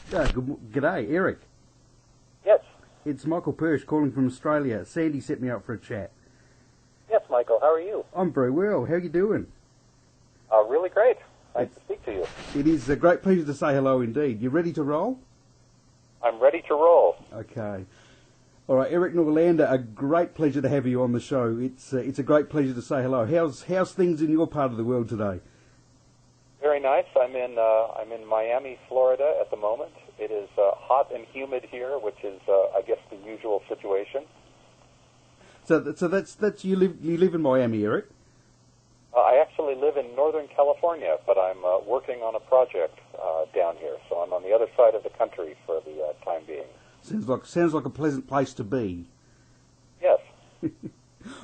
G'day, Eric. Yes. It's Michael Persh calling from Australia. Sandy set me up for a chat. Yes, Michael. How are you? I'm very well. How are you doing? Really great. Nice to speak to you. It is a great pleasure to say hello indeed. You ready to roll? I'm ready to roll. Okay. All right, Eric Norlander, a great pleasure to have you on the show. It's a great pleasure to say hello. How's things in your part of the world today? Very nice. I'm in Miami, Florida at the moment. It is hot and humid here, which is I guess the usual situation. So that's you live in Miami, Eric? I actually live in Northern California, but I'm working on a project down here, so I'm on the other side of the country for the time being. Sounds like a pleasant place to be. Yes.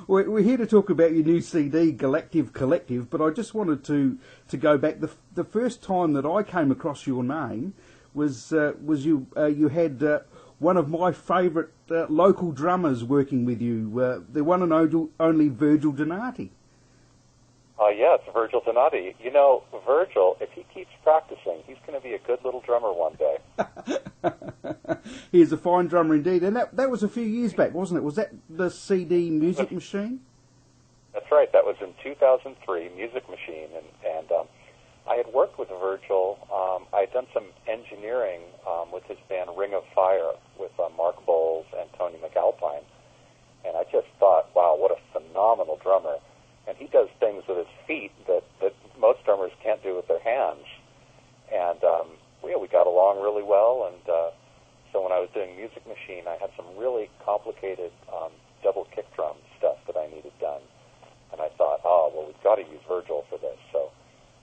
We're here to talk about your new CD, Galactive Collective, but I just wanted to go back. The first time that I came across your name was you had one of my favourite local drummers working with you, the one and only Virgil Donati. Yeah, it's Virgil Donati. You know, Virgil, if he keeps practicing, he's going to be a good little drummer one day. He is a fine drummer indeed, and that was a few years back, wasn't it? Was that the CD Music Machine? That's right. That was in 2003, Music Machine, and I had worked with Virgil. I had done some engineering with his band Ring of Fire with Mark Bowles and Tony McAlpine, and I just thought, wow, what a phenomenal drummer. And he does things with his feet that most drummers can't do with their hands. And we got along really well. And so when I was doing Music Machine, I had some really complicated double kick drum stuff that I needed done. And I thought, well, we've got to use Virgil for this. So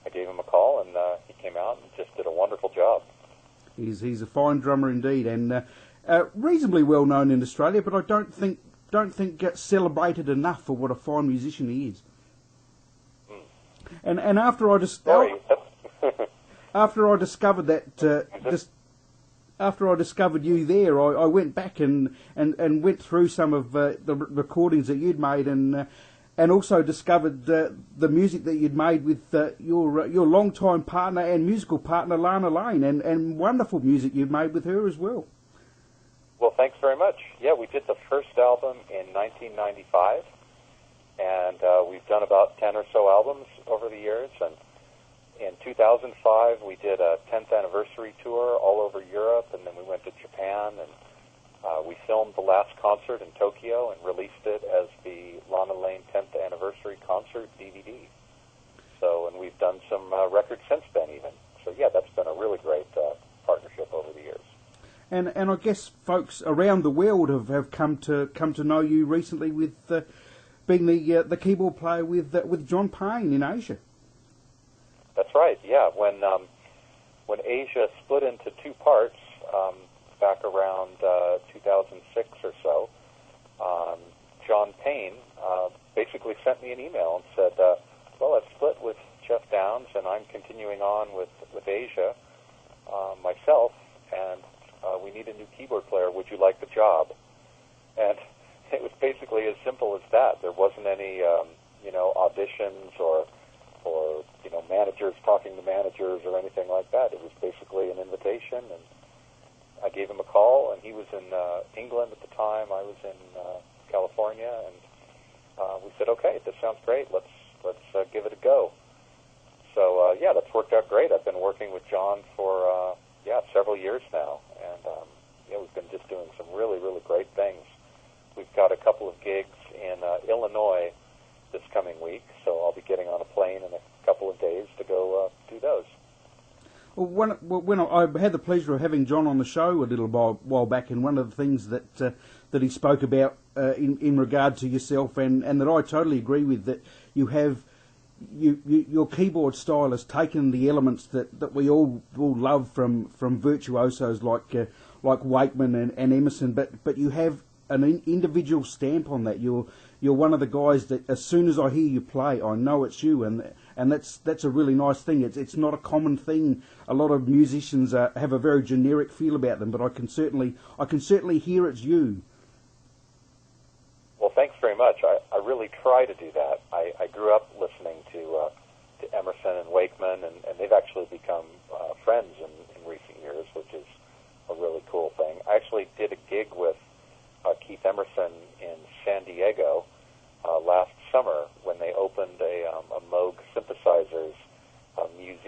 I gave him a call, and he came out and just did a wonderful job. He's a fine drummer indeed, and reasonably well known in Australia. But I don't think gets celebrated enough for what a fine musician he is. And after I after I discovered that after I discovered you there, I went back and went through some of the recordings that you'd made, and also discovered the music that you'd made with your longtime partner and musical partner Lana Lane, and wonderful music you've made with her as well. Well, thanks very much. Yeah, we did the first album in 1995. And we've done about 10 or so albums over the years. And in 2005, we did a 10th anniversary tour all over Europe, and then we went to Japan, and we filmed the last concert in Tokyo and released it as the Lana Lane 10th anniversary concert DVD. So, and we've done some records since then even. So, yeah, that's been a really great partnership over the years. And I guess folks around the world have come to know you recently with being the keyboard player with John Payne in Asia. That's right. Yeah, when Asia split into two parts back around 2006 or so, John Payne basically sent me an email and said, "Well, I've split with Jeff Downs, and I'm continuing on with Asia myself, and we need a new keyboard player. Would you like the job?" And it was basically as simple as that. There wasn't any, auditions or managers talking to managers or anything like that. It was basically an invitation, and I gave him a call, and he was in England at the time. I was in California, and we said, "Okay, this sounds great. Let's give it a go." So yeah, that's worked out great. I've been working with John for several years now, and we've been just doing some really, really great things. We've got a couple of gigs in Illinois this coming week, so I'll be getting on a plane in a couple of days to go do those. Well, when I had the pleasure of having John on the show a little while back, and one of the things that he spoke about in regard to yourself, and that I totally agree with, that you have your keyboard style has taken the elements that we all love from virtuosos like Wakeman and Emerson, but you have an individual stamp on that. You're one of the guys that as soon as I hear you play, I know it's you, and that's a really nice thing. It's not a common thing. A lot of musicians have a very generic feel about them, but I can certainly hear it's you. Well, thanks very much. I really try to do that. I grew up listening to Emerson and Wakeman, and they've actually become friends in recent years, which is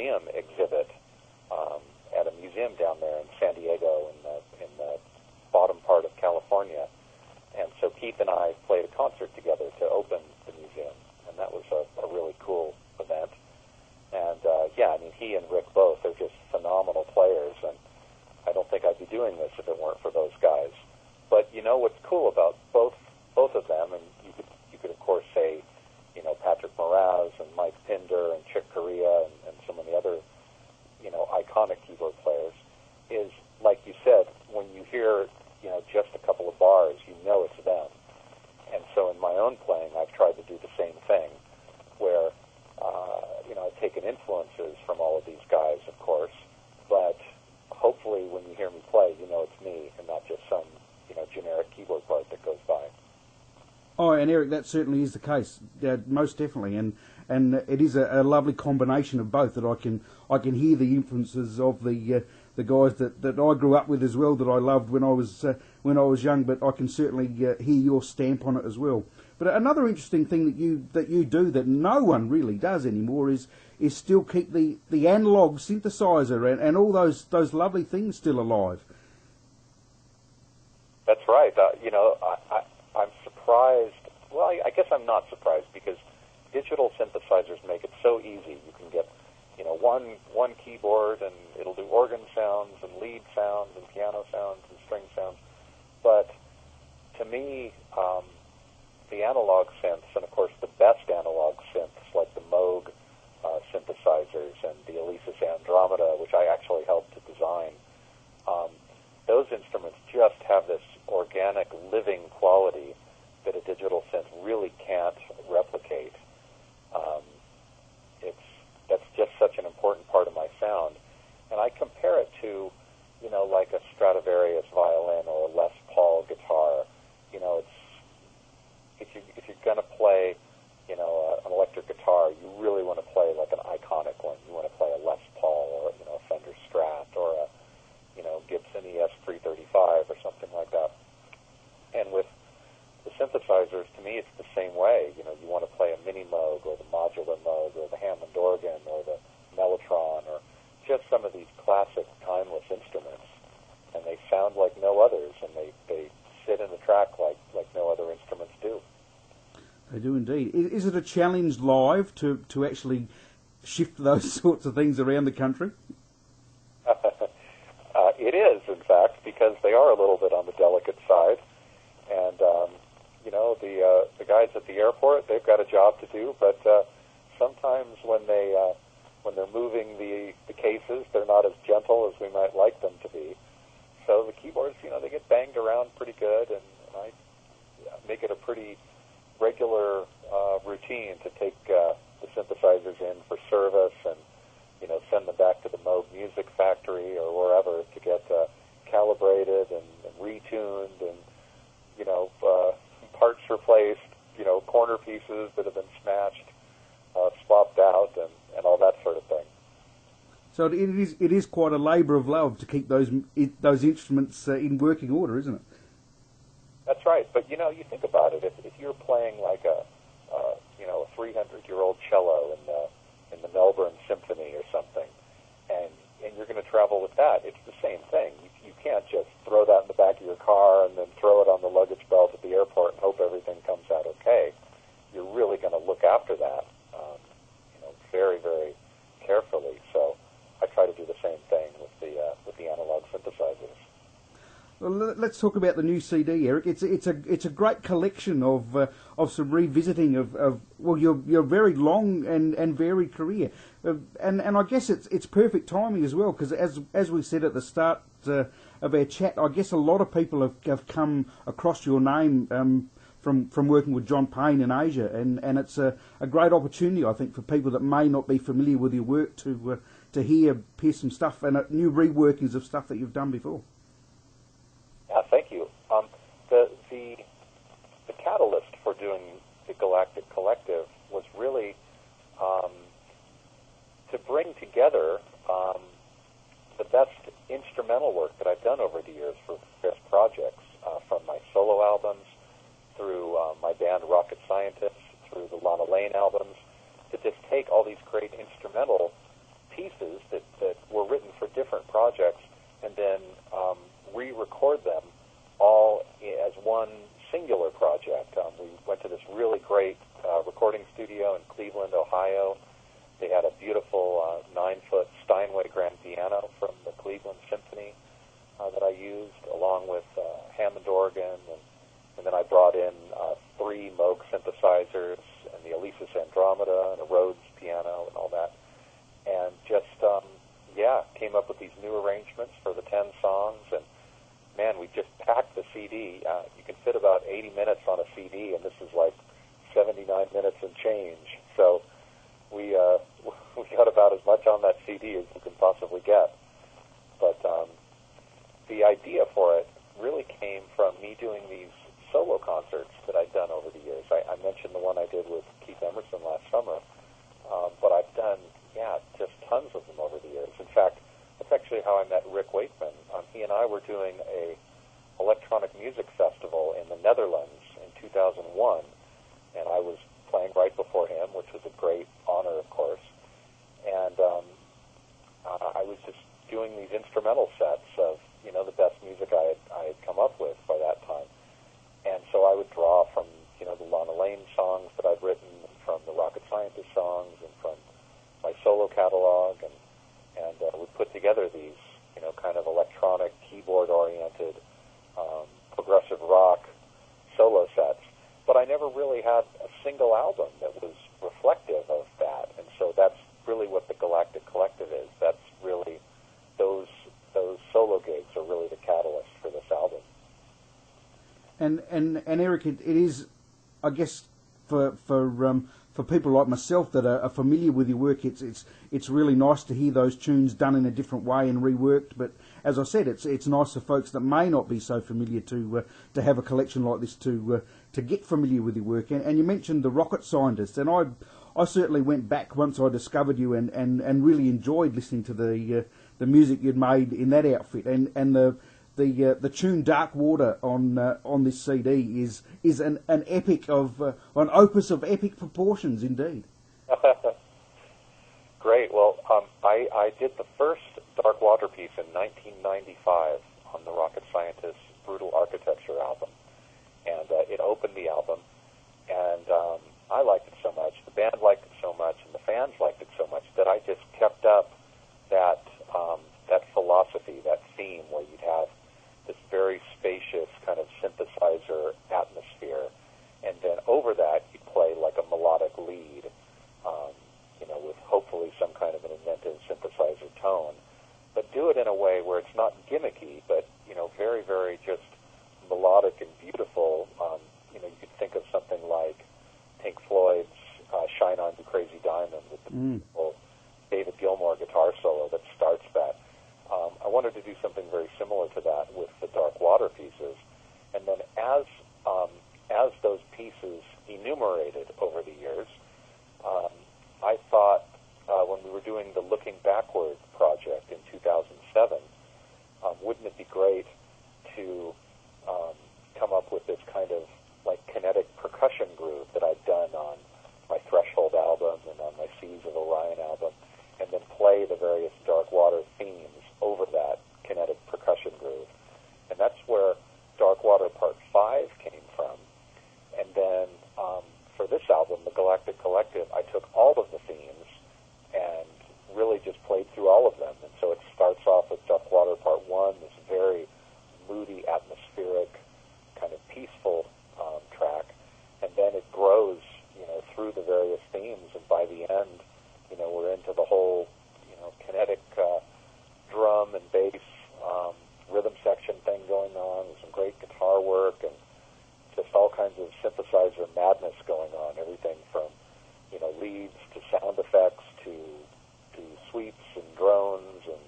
museum exhibit at a museum down there in San Diego in the bottom part of California. And so Keith and I played a concert together to open the museum, and that was a really cool event. And yeah, I mean, he and Rick both are just phenomenal players, and I don't think I'd be doing this if it weren't for those guys. But you know what's cool about both of them, and you could of course say, you know, Patrick Moraz and Mike Pinder and Chick Corea and so many other, you know, iconic keyboard players, is like you said, when you hear, you know, just a couple of bars, you know it's them. And so in my own playing, I've tried to do the same thing, where you know, I've taken influences from all of these guys, of course, but hopefully when you hear me play, you know it's me and not just some, you know, generic keyboard part that goes by. Oh, and Eric, that certainly is the case, most definitely, and it is a lovely combination of both. That I can hear the influences of the guys that I grew up with as well, that I loved when I was young. But I can certainly hear your stamp on it as well. But another interesting thing that you do that no one really does anymore is still keep the analog synthesizer and all those lovely things still alive. That's right. You know, I'm surprised. Well, I guess I'm not surprised, because digital synthesizers make it so easy. You can get, you know, one keyboard and it'll do organ sounds and lead sounds and piano sounds and string sounds. But to me, the analog synths, and of course the best analog synths like the Moog synthesizers and the Alesis Andromeda, which I actually helped to design, those instruments just have this organic, living quality that a digital synth really can't replicate. That's just such an important part of my sound. And I compare it to, you know, like a Stradivarius violin or a Les Paul guitar. You know, it's if you're going to play, you know, an electric guitar, you really want to play like an iconic one. You want to play a Les Paul or, you know, a Fender Strat or a, you know, Gibson ES335 or something like that. And with the synthesizers, to me, it's the same way. You know, you want to play a Mini Moog or the Modular Moog or the Hammond organ or the Mellotron or just some of these classic, timeless instruments. And they sound like no others, and they sit in the track like no other instruments do. They do indeed. Is it a challenge live to actually shift those sorts of things around the country? It is, in fact, because they are a little bit on the delicate side. And, you know, the guys at the airport, they've got a job to do, but sometimes when they're moving the cases, they're not as gentle as we might like them to be. So the keyboards, you know, they get banged around pretty good, and I make it a pretty regular routine to take the synthesizers in for service and, you know, send them back to the Moog Music Factory or wherever to get calibrated and retuned and, you know, parts replaced, you know, corner pieces that have been smashed, swapped out, and all that sort of thing. So it is quite a labour of love to keep those instruments in working order, isn't it? That's right. But, you know, you think about it. If you're playing like a 300-year-old cello in the Melbourne Symphony or something, and you're going to travel with that, it's the same thing. You can't just throw that in the back of your car and then throw it on the luggage belt at the airport and hope everything comes out okay. You're really going to look after that, you know, very, very carefully. So I try to do the same thing with the analog synthesizers. Well, let's talk about the new CD, Eric. It's a great collection of some revisiting of your very long and varied career, and I guess it's perfect timing as well, because as we said at the start of our chat, I guess a lot of people have come across your name from working with John Payne in Asia, and it's a great opportunity, I think, for people that may not be familiar with your work to hear some stuff and new reworkings of stuff that you've done before. Thank you. The catalyst for doing the Galactic Collective was really to bring together the best instrumental work that I've done over the years for various projects, from my solo albums through my band Rocket Scientists, through the Lana Lane albums, to just take all these great instrumental pieces that were written for different projects and then re-record them all as one singular project. We went to this really great recording studio in Cleveland, Ohio. They had a beautiful 9-foot Steinway grand piano from the Cleveland Symphony that I used, along with Hammond organ, and then I brought in 3 Moog synthesizers and the Alesis Andromeda and a Rhodes piano and all that, and just came up with these new arrangements for the 10 songs. And man, we just packed the CD. You can fit about 80 minutes on a CD, and this is like 79 minutes and change. So we got about as much on that CD as you can possibly get. But the idea for it really came from me doing these solo concerts that I'd done over the years. I mentioned the one I did with Keith Emerson last summer, but I've done, just tons of them over the years. In fact, that's actually how I met Rick Wakeman. He and I were doing a electronic music festival in the Netherlands in 2001, and I was playing right before him, which was a great honor, of course. And I was just doing these instrumental sets of, the best music I had come up with by that time. And so I would draw from, the Lana Lane songs that I'd written, and from the Rocket Scientist songs, and from my solo catalog, and would put together these, kind of electronic, keyboard-oriented, progressive rock solo sets. But I never really had a single album that was reflective of that. And so that's really what the Galactic Collective is. That's really, those solo gigs are really the catalyst for this album. And Eric, it is, I guess, for people like myself that are familiar with your work, it's really nice to hear those tunes done in a different way and reworked. But as I said, it's nice for folks that may not be so familiar to have a collection like this to get familiar with your work. And you mentioned the Rocket Scientist, and I certainly went back once I discovered you and really enjoyed listening to the music you'd made in that outfit, and the tune Dark Water on this CD is an epic of an opus of epic proportions indeed. Great. Well, I did the first Dark Water piece in 1995 on the Rocket Scientist Brutal Architecture album, and it opened the album, and I liked it so much, the band liked it so much, and the fans liked it so much that I just kept up that philosophy, that theme, where you'd have this very spacious kind of synthesizer atmosphere, and then over that you play like a melodic lead, with hopefully some kind of an inventive synthesizer tone, but do it in a way where it's not gimmicky, but very, very just melodic and beautiful. You could think of something like Pink Floyd's "Shine On You Crazy Diamond" with the beautiful David Gilmour guitar solo that starts that. I wanted to do something very similar to that with the Dark Water pieces, and then as those pieces enumerated over the years, I thought when we were doing the Looking Backward project in 2007, wouldn't it be great to come up with this kind of like kinetic percussion groove that I'd done on my Threshold album and on my Seas of Orion album, and then play the various Dark Water themes over that kinetic percussion groove. And that's where Dark Water Part 5 came from. And then for this album, the Galactic Collective, I took all of the themes and really just played through all of them. And so it starts off with Dark Water Part 1, this very moody, atmospheric, kind of peaceful track. And then it grows, through the various themes. And by the end, we're into the whole, kinetic drum and bass rhythm section thing going on, with some great guitar work and just all kinds of synthesizer madness going on. Everything from leads to sound effects to sweeps and drones and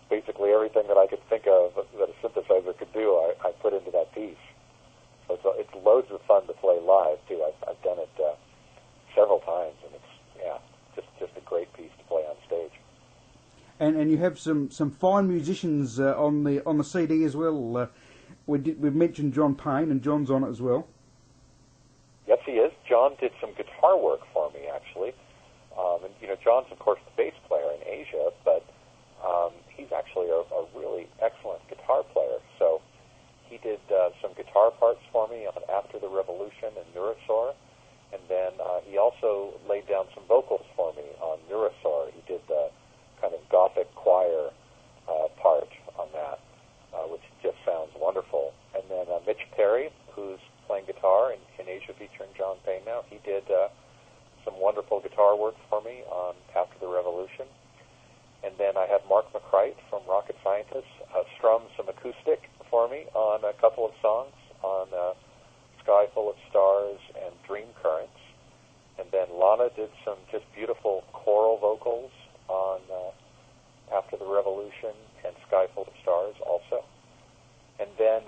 basically everything that I could think of that a synthesizer could do, I put into that piece. So it's loads of fun to play live too. I've done it several times, and it's just a great piece to play on stage. And you have some fine musicians on the CD as well. We've mentioned John Payne, and John's on it as well. Yes, he is. John did some guitar work for me, actually. And John's, of course, the bass player, really excellent guitar player. So he did some guitar parts for me on After the Revolution and Neurosaur, and then he also laid down some vocals for me on Neurosaur. He did the kind of gothic choir part on that, which just sounds wonderful. And then Mitch Perry, who's playing guitar in Asia featuring John Payne now, he did some wonderful guitar work for me on After the Revolution. And then I had Mark McCrite from Rocket Scientists strum some acoustic for me on a couple of songs on Sky Full of Stars and Dream Currents. And then Lana did some just beautiful choral vocals on After the Revolution and Sky Full of Stars also. And then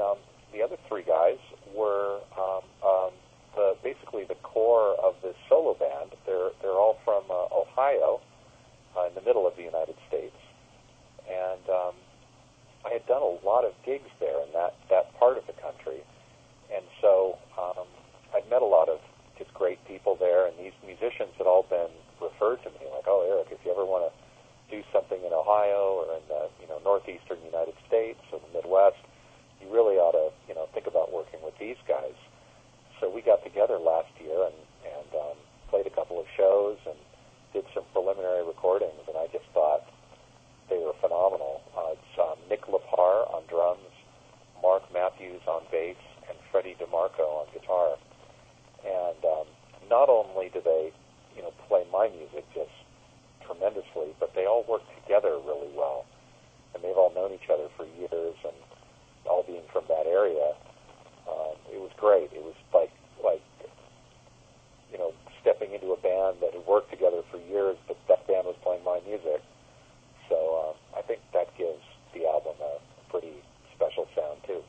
the other three guys were basically the core of this solo band. They're all from Ohio, in the middle of the United States. And I had done a lot of gigs there in that part of the country. And so I'd met a lot of just great people there, and these musicians had all been referred to me, like, oh, Eric, if you ever want to do something in Ohio or in the northeastern United States or the Midwest, you really ought to think about working with these guys. So we got together last year and played a couple of shows and did some preliminary recordings, and I just thought they were phenomenal. It's Nick Lepar on drums, Mark Matthews on bass, and Freddie DeMarco on guitar. And not only do they play my music just tremendously, but they all work together really well. And they've all known each other for years, and all being from that area, it was great. It was like stepping into a band that had worked together for years, but that band was playing my music. So I think that gives the album a pretty special sound too.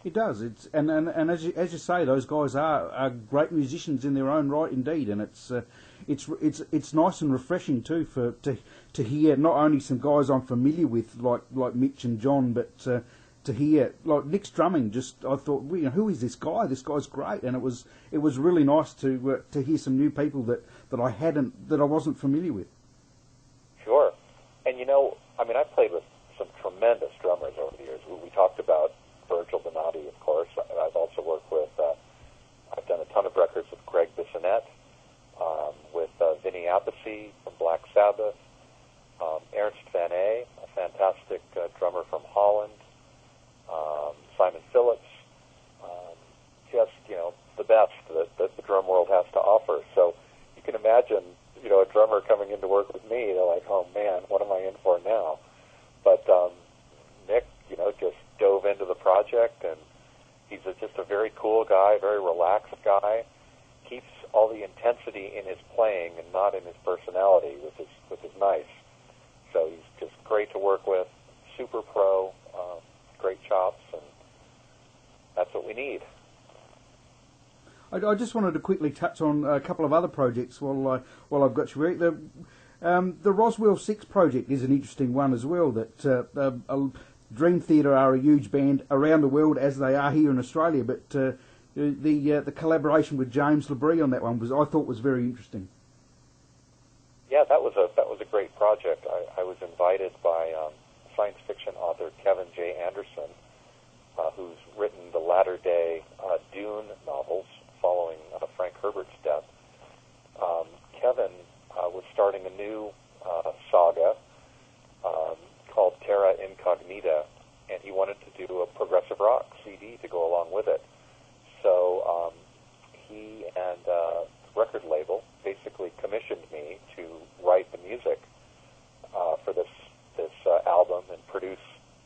It does. It's and as you say, those guys are great musicians in their own right, indeed. And it's nice and refreshing too to hear not only some guys I'm familiar with like Mitch and John, but to hear like Nick's drumming. Just I thought, who is this guy? This guy's great, and it was really nice to hear some new people that I wasn't familiar with. Sure, and I played with some tremendous drummers over the years. We talked about Virgil Donati, of course. I've also worked with, I've done a ton of records with Greg Bissonette, with Vinny Appice from Black Sabbath, Ernst Van A, a fantastic drummer from Holland, Simon Phillips, just, the best that the drum world has to offer. So you can imagine, a drummer coming in to work with me, they're like, oh man, what am I in for now? But Nick, just dove into the project, and he's just a very cool guy, very relaxed guy. Keeps all the intensity in his playing and not in his personality, which is nice. So he's just great to work with, super pro, great chops, and that's what we need. I just wanted to quickly touch on a couple of other projects while I've got you, Eric. The Roswell 6 project is an interesting one as well. That Dream Theater are a huge band around the world, as they are here in Australia. But the collaboration with James LeBrie on that one I thought was very interesting. Yeah, that was a great project. I was invited by science fiction author Kevin J. Anderson, who's written the latter-day Dune novels following Frank Herbert's death. Kevin was starting a new saga called Terra Incognita, and he wanted to do a progressive rock CD to go along with it. So he and the record label basically commissioned me to write the music for this album and produce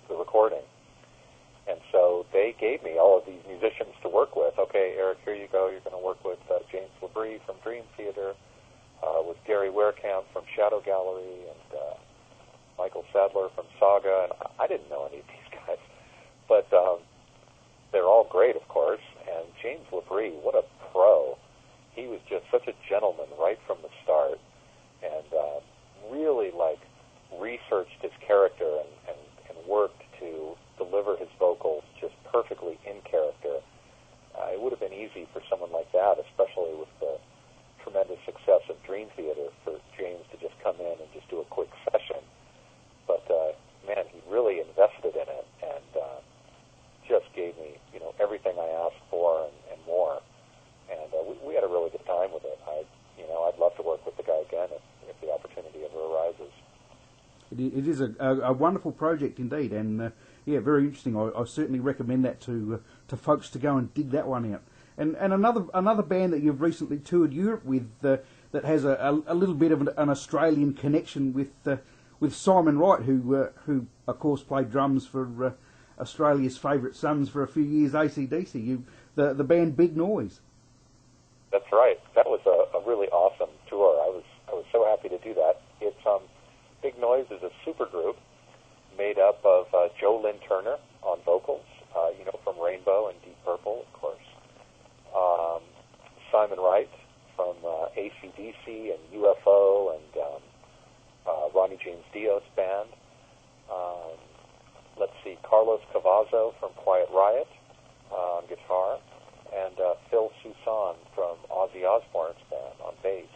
the recording. And so they gave me all of these musicians to work with. Okay, Eric, here you go. You're going to work with James LeBrie from Dream Theater, with Gary Werekamp from Shadow Gallery, and Michael Sadler from Saga. And I didn't know any of these guys, but they're all great, of course. And James LeBrie, what a pro. He was just such a gentleman right from the start, and really researched his character and worked to deliver his vocals just perfectly in character. It would have been easy for someone like that, especially with the tremendous success of Dream Theater, for James to just come in and just do a quick session. But man, he really invested It is a wonderful project indeed, and yeah, very interesting. I certainly recommend that to folks to go and dig that one out. And another band that you've recently toured Europe with that has a little bit of an Australian connection with Simon Wright, who of course played drums for Australia's favourite sons for a few years, AC/DC. The band Big Noise. That's right. That was a really awesome tour. I was so happy to do that. It's Big Noise is a super group made up of Joe Lynn Turner on vocals, from Rainbow and Deep Purple, of course. Simon Wright from AC/DC and UFO and Ronnie James Dio's band. Let's see, Carlos Cavazzo from Quiet Riot on guitar, and Phil Soussan from Ozzy Osbourne's band on bass.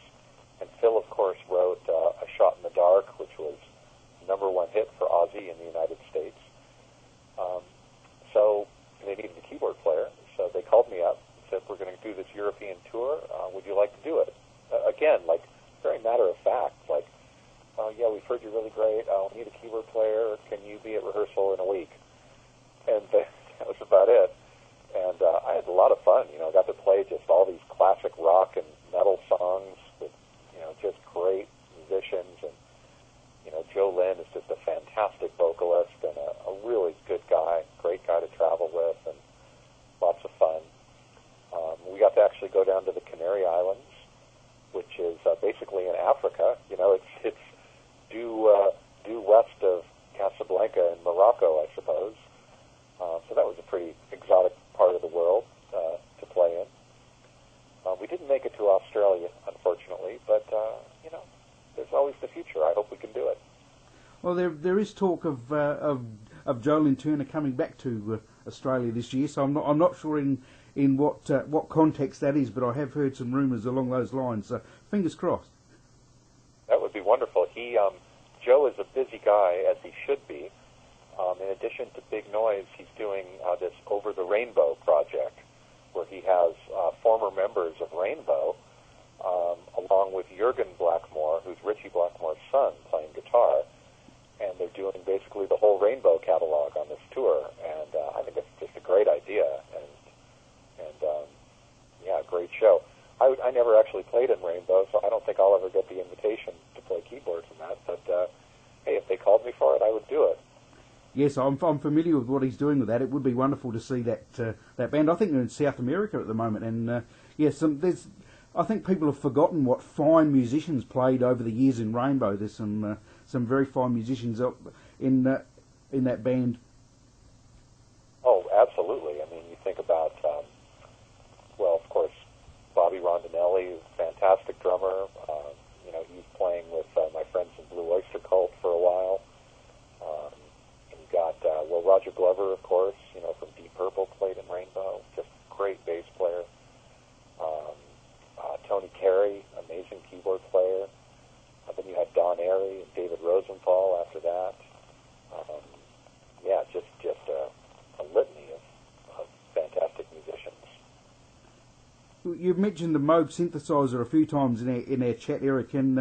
And Phil, of course, wrote A Shot in the Dark, which was #1 hit for Ozzy in the United States. So they needed a keyboard player, so they called me up and said, we're going to do this European tour. Would you like to do it? Again, like, very matter of fact, like, yeah, we've heard you're really great. We need a keyboard player. Can you be at rehearsal in a week? And that was about it. And I had a lot of fun. I got to play just all these classic rock and metal songs with, just great musicians. And, Joe Lynn is just a fantastic vocalist and a really good guy, great guy to travel with, and lots of fun. We got to actually go down to the Canary Islands, which is basically in Africa. It's due west of Casablanca in Morocco, I suppose. So that was a pretty exotic part of the world to play in. We didn't make it to Australia, unfortunately, but, there's always the future. I hope we can do it. Well, there is talk of Joe Lynn Turner coming back to Australia this year, so I'm not sure in what context that is, but I have heard some rumours along those lines. So fingers crossed. That would be wonderful. Joe is a busy guy, as he should be. In addition to Big Noise, he's doing this Over the Rainbow project, where he has former members of Rainbow, along with Jürgen Blackmore, who's Richie Blackmore's son, playing guitar, and they're doing basically the whole Rainbow catalog on this tour. And I think it's just a great idea, and yeah, great show. I never actually played in Rainbow, so I don't think I'll ever get the invitation to play keyboards in that. But hey, if they called me for it, I would do it. Yes, I'm familiar with what he's doing with that. It would be wonderful to see that band. I think they're in South America at the moment, and I think people have forgotten what fine musicians played over the years in Rainbow. There's some very fine musicians in that band. Oh, absolutely. I mean, you think about, well, of course, Bobby Rondinelli, fantastic drummer. He's playing with my friends in Blue Oyster Cult for a while. And you got, Roger Glover, of course, from Deep Purple, played in Rainbow. Just great bass player. Tony Carey, amazing keyboard player. Then you had Don Airey and David Rosenthal after that. Yeah, just a litany of fantastic musicians. You've mentioned the Moog synthesizer a few times in our chat, Eric, and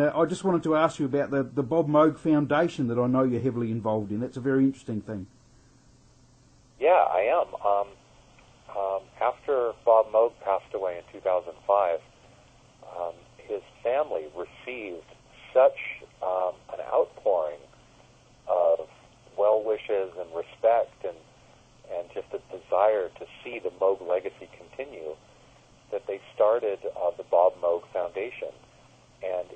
I just wanted to ask you about the Bob Moog Foundation that I know you're heavily involved in. That's a very interesting thing. Yeah, I am. After Bob Moog passed away in 2005, his family received such an outpouring of well wishes and respect and just a desire to see the Moog legacy continue that they started the Bob Moog Foundation. And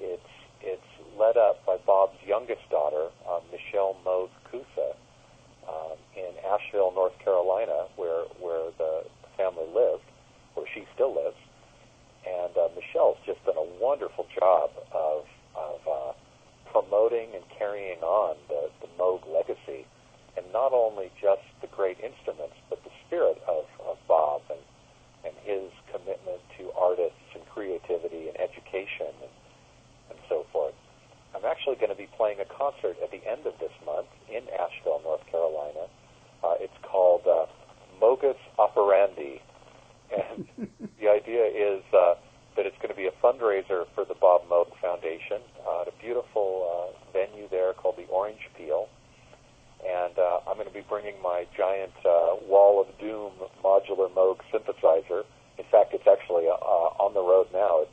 it's led up by Bob's youngest daughter, Michelle Moog Kusa, in Asheville, North Carolina, where the family lived, where she still lives. And Michelle's just done a wonderful job of promoting and carrying on the Moog legacy, and not only just the great instruments, but the spirit of Bob and his commitment to artists and creativity and education and so forth. I'm actually going to be playing a concert at the end of this month in Asheville, North Carolina. It's called Mogus Operandi, and the idea is that it's going to be a fundraiser for the Bob Moog Foundation at a beautiful venue there called the Orange Peel, and I'm going to be bringing my giant Wall of Doom modular Moog synthesizer. In fact, it's actually on the road now. It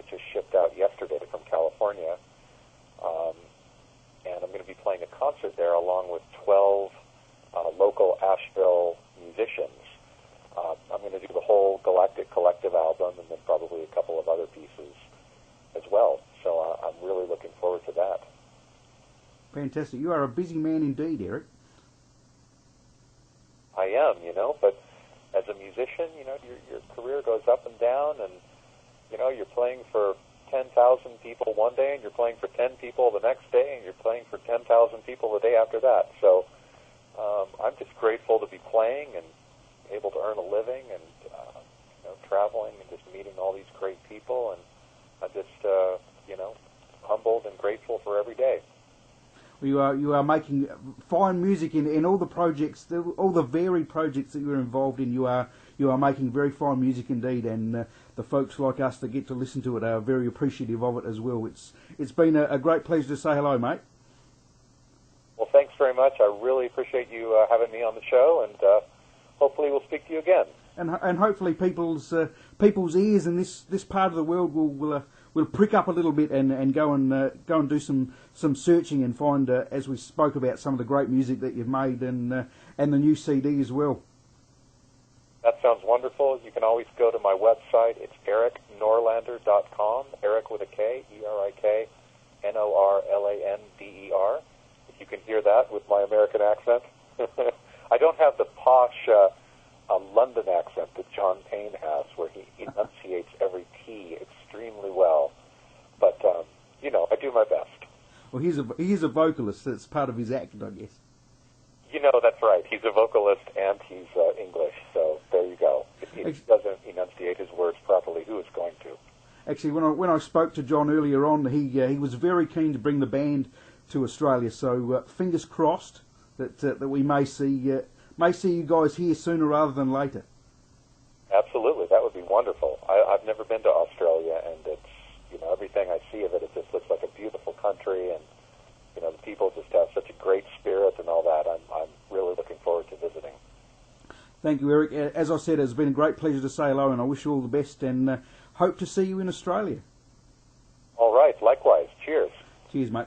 just shipped out yesterday from California, and I'm going to be playing a concert there along with 12 local Asheville musicians. I'm going to do the whole Galactic Collective album and then probably a couple of other pieces as well. So I'm really looking forward to that. Fantastic. You are a busy man indeed, Eric. I am, but as a musician, your career goes up and down, and, you're playing for 10,000 people one day, and you're playing for 10 people the next day, and you're playing for 10,000 people the day after that. So I'm just grateful to be playing and able to earn a living and, traveling and just meeting all these great people, and I'm just, humbled and grateful for every day. You are making fine music in all the projects, all the varied projects that you're involved in. You are making very fine music indeed, and the folks like us that get to listen to it are very appreciative of it as well. It's been a great pleasure to say hello, mate. Well, thanks very much. I really appreciate you having me on the show, and hopefully we'll speak to you again. And hopefully people's ears in this part of the world will prick up a little bit and go and do some searching and find, as we spoke about, some of the great music that you've made and the new CD as well. That sounds wonderful. You can always go to my website. It's ericnorlander.com. Eric with a K, ERIK, NORLANDER. If you can hear that with my American accent. I don't have the posh London accent that John Payne has, where he enunciates every T extremely well. But, I do my best. Well, he is a vocalist. That's part of his act, I guess. That's right. He's a vocalist and he's English, so there you go. If he doesn't enunciate his words properly, who is going to? Actually, when I spoke to John earlier on, he was very keen to bring the band to Australia. So fingers crossed that we may see you guys here sooner rather than later. Absolutely, that would be wonderful. I've never been to Australia, and it's everything I see of it, it just looks like a beautiful country, and the people just have such a great spirit and all that. I'm really looking forward to visiting. Thank you, Eric. As I said, it's been a great pleasure to say hello, and I wish you all the best, and hope to see you in Australia. All right, likewise. Cheers. Cheers, mate.